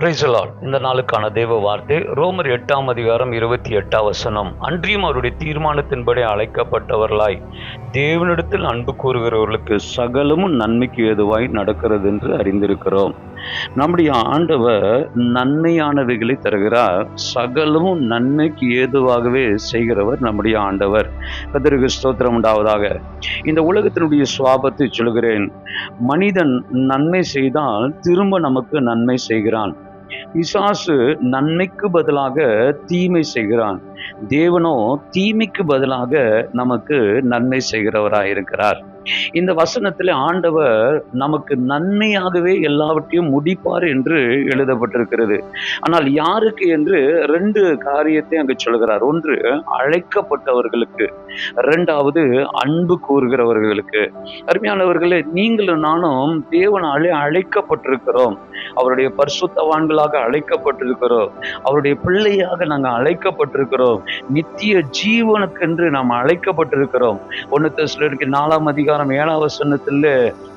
Praise the Lord. இந்த நாளுக்கான தேவ வார்த்தை ரோமர் 8:28 அன்றியும் அவருடைய தீர்மானத்தின்படி அழைக்கப்பட்டவர்களாய் தேவனிடத்தில் அன்பு கூறுகிறவர்களுக்கு சகலமும் நன்மைக்கு ஏதுவாய் நடக்கிறது என்று அறிந்திருக்கிறோம். நம்முடைய ஆண்டவர் நன்மையானவைகளை தருகிறார். சகலமும் நன்மைக்கு ஏதுவாகவே செய்கிறவர் நம்முடைய ஆண்டவர். கர்த்தருக்கு ஸ்தோத்திரம் உண்டாவதாக. இந்த உலகத்தினுடைய சுவாபத்தை சொல்கிறேன். மனிதன் நன்மை செய்தால் திரும்ப நமக்கு நன்மை செய்கிறான். பிசாசு நன்மைக்கு பதிலாக தீமை செய்கிறான். தேவனோ தீமைக்கு பதிலாக நமக்கு நன்மை செய்கிறவராயிருக்கிறார். இந்த வசனத்தில் ஆண்டவர் நமக்கு நன்மையாகவே எல்லாவற்றையும் முடிப்பார் என்று எழுதப்பட்டிருக்கிறது. ஆனால் யாருக்கு என்று ரெண்டு காரியத்தை அங்கு சொல்கிறார். ஒன்று அழைக்கப்பட்டவர்களுக்கு, இரண்டாவது அன்பு கூறுகிறவர்களுக்கு. அருமையானவர்களே, நீங்களும் நானும் தேவனாலே அழைக்கப்பட்டிருக்கிறோம். அவருடைய பரிசுத்தவான்களாக அழைக்கப்பட்டிருக்கிறோம். அவருடைய பிள்ளையாக நாங்கள் அழைக்கப்பட்டிருக்கிறோம். நித்திய ஜீவனுக்கென்று நாம் அழைக்கப்பட்டிருக்கிறோம். 1 தெசலோனிக்கேயர் 4:7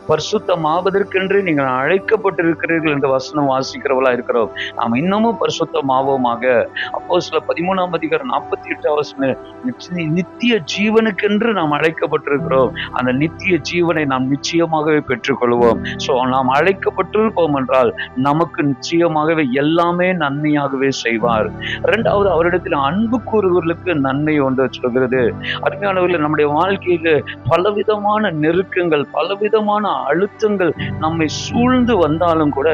பரிசுத்தமாவதற்கென்று நீங்கள் அழைக்கப்பட்டிருக்கிறீர்கள் என்ற வசனம் வாசிக்கிறவளா இருக்கிறோம். நாம் இன்னமும் பரிசுத்தமாவோமாக. அப்போஸ்தலர் 13:48 நித்திய ஜீவனுக்கென்று நாம் அழைக்கப்பட்டிருக்கிறோம். அந்த நித்திய ஜீவனை நாம் நிச்சயமாகவே பெற்றுக்கொள்வோம். நாம் அழைக்கப்பட்டிருப்போம் என்றால் நமக்கு நிச்சயமாகவே எல்லாமே நன்மையாகவே செய்வார். இரண்டாவது, அவரிடத்தில் அன்பு கூறுவர்களுக்கு நன்மை ஒன்று சொல்கிறது. அருமையானவர்கள், நம்முடைய வாழ்க்கையில பலவிதமான நெருக்கங்கள், பலவிதமான அழுத்தங்கள் நம்மை சூழ்ந்து வந்தாலும் கூட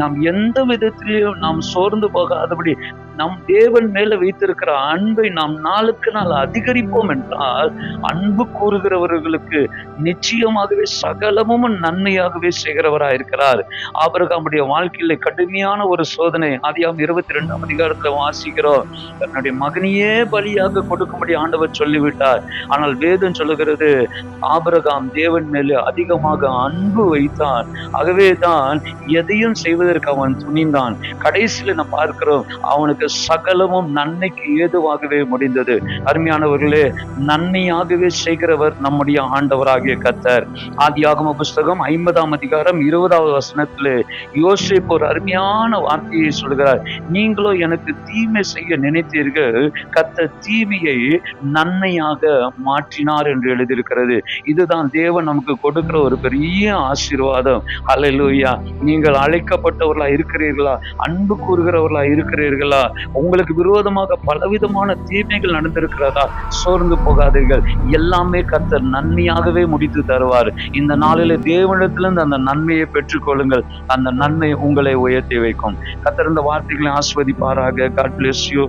நாம் எந்த விதத்திலையும் நாம் சோர்ந்து போகாதபடி நம் தேவன் மேல வைத்திருக்கிற அன்பை நாம் நாளுக்கு நாள் அதிகரிப்போம் என்றால் அன்பு கூறுகிறவர்களுக்கு நிச்சயமாகவே சகலமும் நன்மையாகவே செய்கிறவராயிருக்கிறார். ஆபிரகாமுடைய வாழ்க்கையில கடுமையான ஒரு சோதனை. ஆதியாகமம் 22 வாசிக்கிறோம். தன்னுடைய மகனையே பலியாக கொடுக்கும்படி ஆண்டவர் சொல்லிவிட்டார். ஆனால் வேதம் சொல்லுகிறது, ஆபிரகாம் தேவன் மேலே அதிகமாக அன்பு வைத்தான். ஆகவே தான் எதையும் செய்வதற்கு அவன் துணிந்தான். கடைசியில நாம் பார்க்கிறோம், அவனுக்கு சகலமும் நன்மைக்கு ஏதுவாகவே முடிந்தது. அருமையானவர்களே, நன்மையாகவே செய்கிறவர் நம்முடைய ஆண்டவராகிய கர்த்தர். ஆதியாகம புஸ்தகம் 50:20 யோசேப்பு ஒரு அருமையான வார்த்தையை சொல்கிறார். நீங்களோ எனக்கு தீமை செய்ய நினைத்தீர்கள், கர்த்தர் தீமையை நன்மையாக மாற்றினார் என்று எழுதியிருக்கிறது. இதுதான் தேவன் நமக்கு கொடுக்கிற ஒரு பெரிய ஆசீர்வாதம். அல்லேலூயா. நீங்கள் அழைக்கப்பட்டவர்களா இருக்கிறீர்களா? அன்பு கூறுகிறவர்களா இருக்கிறீர்களா? உங்களுக்கு விரோதமாக பலவிதமான தீமைகள் நடந்திருக்கிறதா? சோர்ந்து போகாதீர்கள். எல்லாமே கர்த்தர் நன்மையாகவே முடித்து தருவார். இந்த நாளில தேவனிடத்திலிருந்து அந்த நன்மையை பெற்றுக்கொள்ளுங்கள். அந்த நன்மை உங்களை உயர்த்தி வைக்கும். கர்த்தர் இந்த வார்த்தைகளை ஆசீர்வதிப்பாராக. God bless you.